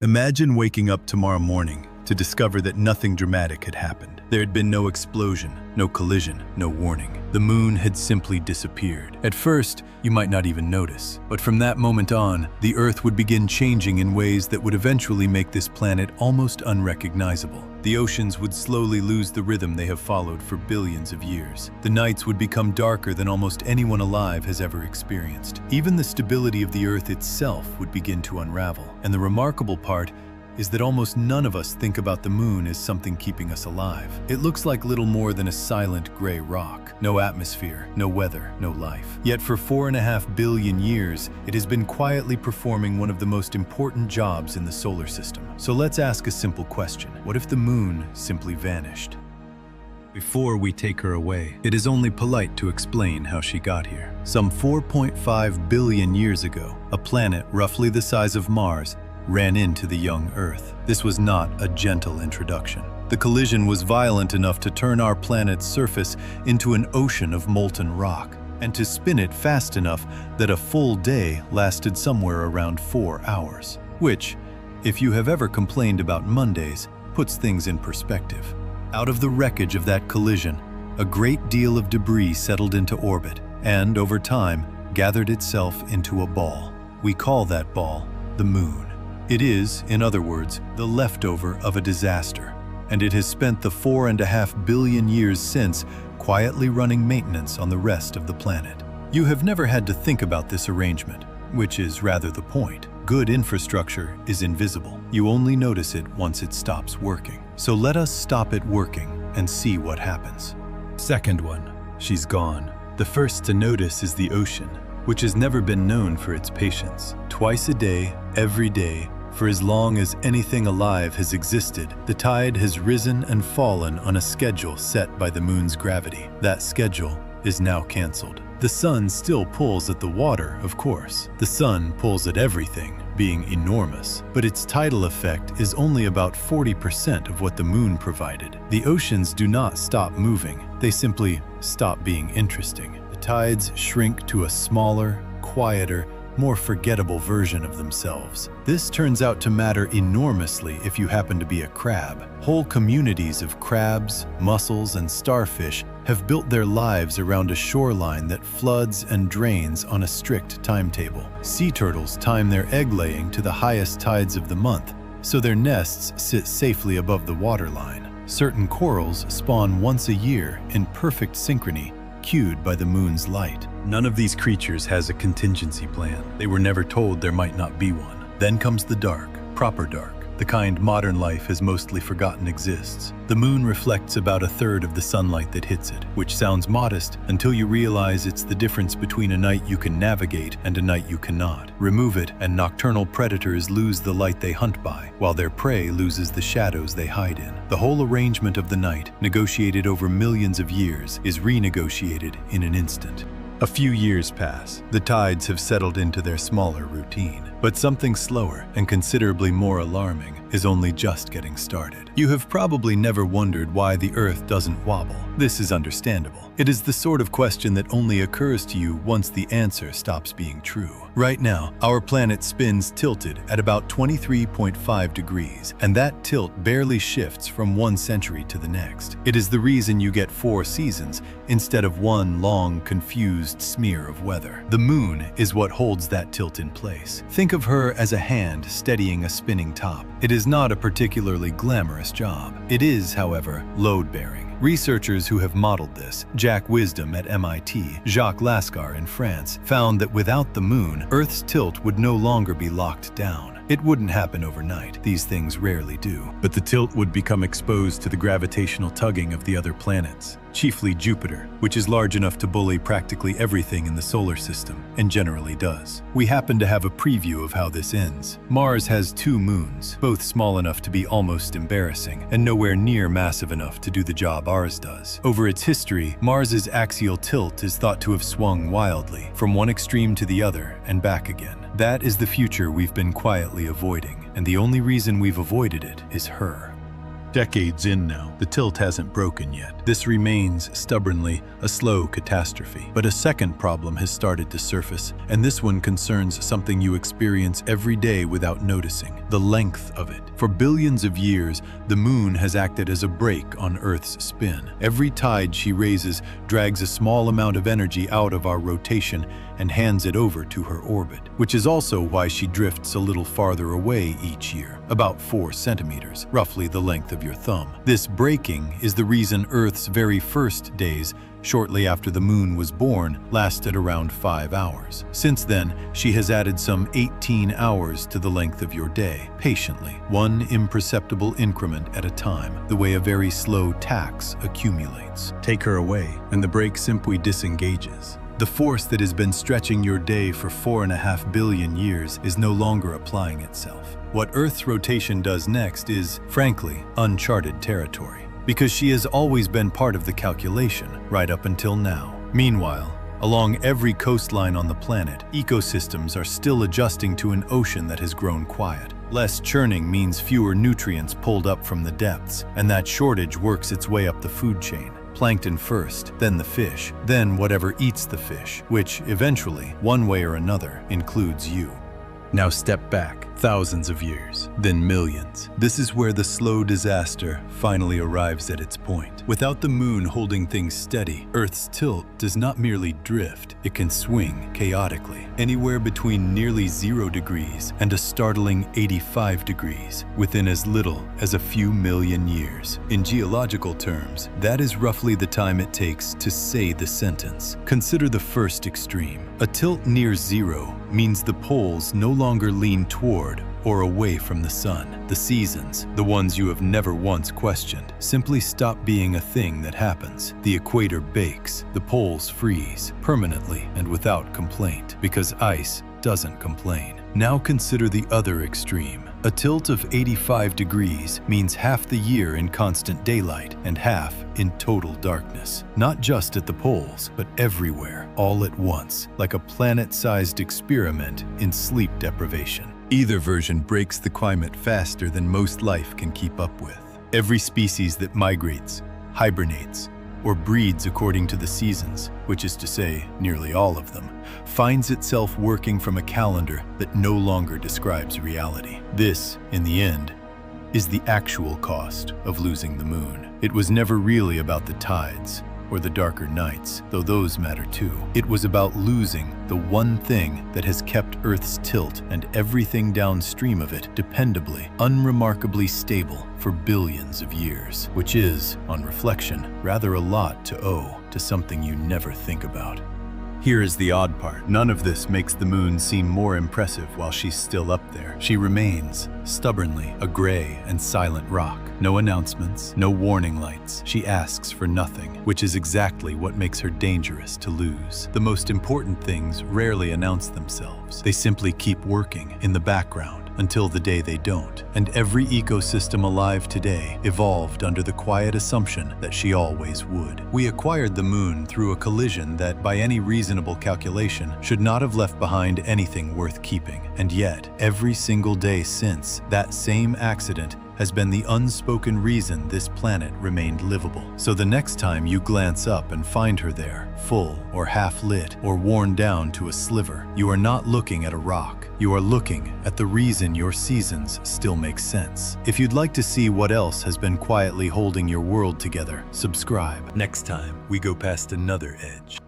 Imagine waking up tomorrow morning to discover that nothing dramatic had happened. There had been no explosion, no collision, no warning. The moon had simply disappeared. At first, you might not even notice, but from that moment on, the Earth would begin changing in ways that would eventually make this planet almost unrecognizable. The oceans would slowly lose the rhythm they have followed for billions of years. The nights would become darker than almost anyone alive has ever experienced. Even the stability of the Earth itself would begin to unravel. And the remarkable part is that almost none of us think about the moon as something keeping us alive. It looks like little more than a silent gray rock. No atmosphere, no weather, no life. Yet for 4.5 billion years, it has been quietly performing one of the most important jobs in the solar system. So let's ask a simple question. What if the moon simply vanished? Before we take her away, it is only polite to explain how she got here. Some 4.5 billion years ago, a planet roughly the size of Mars ran into the young Earth. This was not a gentle introduction. The collision was violent enough to turn our planet's surface into an ocean of molten rock, and to spin it fast enough that a full day lasted somewhere around 4 hours. Which, if you have ever complained about Mondays, puts things in perspective. Out of the wreckage of that collision, a great deal of debris settled into orbit, and over time, gathered itself into a ball. We call that ball the moon. It is, in other words, the leftover of a disaster, and it has spent the 4.5 billion years since quietly running maintenance on the rest of the planet. You have never had to think about this arrangement, which is rather the point. Good infrastructure is invisible. You only notice it once it stops working. So let us stop it working and see what happens. Second one, she's gone. The first to notice is the ocean, which has never been known for its patience. Twice a day, every day, for as long as anything alive has existed, the tide has risen and fallen on a schedule set by the moon's gravity. That schedule is now canceled. The sun still pulls at the water, of course. The sun pulls at everything, being enormous, but its tidal effect is only about 40% of what the moon provided. The oceans do not stop moving, they simply stop being interesting. The tides shrink to a smaller, quieter, more forgettable version of themselves. This turns out to matter enormously if you happen to be a crab. Whole communities of crabs, mussels, and starfish have built their lives around a shoreline that floods and drains on a strict timetable. Sea turtles time their egg laying to the highest tides of the month, so their nests sit safely above the waterline. Certain corals spawn once a year in perfect synchrony, cued by the moon's light. None of these creatures has a contingency plan. They were never told there might not be one. Then comes the dark, proper dark, the kind modern life has mostly forgotten exists. The moon reflects about 1/3 of the sunlight that hits it, which sounds modest until you realize it's the difference between a night you can navigate and a night you cannot. Remove it, and nocturnal predators lose the light they hunt by, while their prey loses the shadows they hide in. The whole arrangement of the night, negotiated over millions of years, is renegotiated in an instant. A few years pass. The tides have settled into their smaller routine. But something slower and considerably more alarming is only just getting started. You have probably never wondered why the Earth doesn't wobble. This is understandable. It is the sort of question that only occurs to you once the answer stops being true. Right now, our planet spins tilted at about 23.5 degrees, and that tilt barely shifts from one century to the next. It is the reason you get 4 seasons instead of one long, confused smear of weather. The moon is what holds that tilt in place. Think of her as a hand steadying a spinning top. It is not a particularly glamorous job. It is, however, load-bearing. Researchers who have modeled this, Jack Wisdom at MIT, Jacques Lascar in France, found that without the moon, Earth's tilt would no longer be locked down. It wouldn't happen overnight. These things rarely do. But the tilt would become exposed to the gravitational tugging of the other planets, chiefly Jupiter, which is large enough to bully practically everything in the solar system, and generally does. We happen to have a preview of how this ends. Mars has 2 moons, both small enough to be almost embarrassing, and nowhere near massive enough to do the job ours does. Over its history, Mars's axial tilt is thought to have swung wildly, from one extreme to the other and back again. That is the future we've been quietly avoiding, and the only reason we've avoided it is her. Decades in now, the tilt hasn't broken yet. This remains, stubbornly, a slow catastrophe. But a second problem has started to surface, and this one concerns something you experience every day without noticing: the length of it. For billions of years, the moon has acted as a brake on Earth's spin. Every tide she raises drags a small amount of energy out of our rotation and hands it over to her orbit, which is also why she drifts a little farther away each year, about 4 centimeters, roughly the length of your thumb. This braking is the reason Earth's very first days, shortly after the moon was born, lasted around 5 hours. Since then, she has added some 18 hours to the length of your day, patiently, one imperceptible increment at a time, the way a very slow tax accumulates. Take her away, and the brake simply disengages. The force that has been stretching your day for 4.5 billion years is no longer applying itself. What Earth's rotation does next is, frankly, uncharted territory, because she has always been part of the calculation, right up until now. Meanwhile, along every coastline on the planet, ecosystems are still adjusting to an ocean that has grown quiet. Less churning means fewer nutrients pulled up from the depths, and that shortage works its way up the food chain. Plankton first, then the fish, then whatever eats the fish, which eventually, one way or another, includes you. Now step back, thousands of years, then millions. This is where the slow disaster finally arrives at its point. Without the moon holding things steady, Earth's tilt does not merely drift, it can swing chaotically, anywhere between nearly 0 degrees and a startling 85 degrees, within as little as a few million years. In geological terms, that is roughly the time it takes to say the sentence. Consider the first extreme. A tilt near 0 means the poles no longer lean toward or away from the sun. The seasons, the ones you have never once questioned, simply stop being a thing that happens. The equator bakes, the poles freeze, permanently and without complaint, because ice doesn't complain. Now consider the other extreme. A tilt of 85 degrees means half the year in constant daylight and half in total darkness. Not just at the poles, but everywhere, all at once, like a planet-sized experiment in sleep deprivation. Either version breaks the climate faster than most life can keep up with. Every species that migrates, hibernates, or breeds according to the seasons, which is to say, nearly all of them, finds itself working from a calendar that no longer describes reality. This, in the end, is the actual cost of losing the moon. It was never really about the tides or the darker nights, though those matter too. It was about losing the one thing that has kept Earth's tilt and everything downstream of it dependably, unremarkably stable for billions of years, which is, on reflection, rather a lot to owe to something you never think about. Here is the odd part. None of this makes the moon seem more impressive while she's still up there. She remains, stubbornly, a gray and silent rock. No announcements, no warning lights. She asks for nothing, which is exactly what makes her dangerous to lose. The most important things rarely announce themselves. They simply keep working in the background until the day they don't. And every ecosystem alive today evolved under the quiet assumption that she always would. We acquired the moon through a collision that, by any reasonable calculation, should not have left behind anything worth keeping. And yet, every single day since, that same accident has been the unspoken reason this planet remained livable. So the next time you glance up and find her there, full or half lit or worn down to a sliver, you are not looking at a rock. You are looking at the reason your seasons still make sense. If you'd like to see what else has been quietly holding your world together, subscribe. Next time, we go past another edge.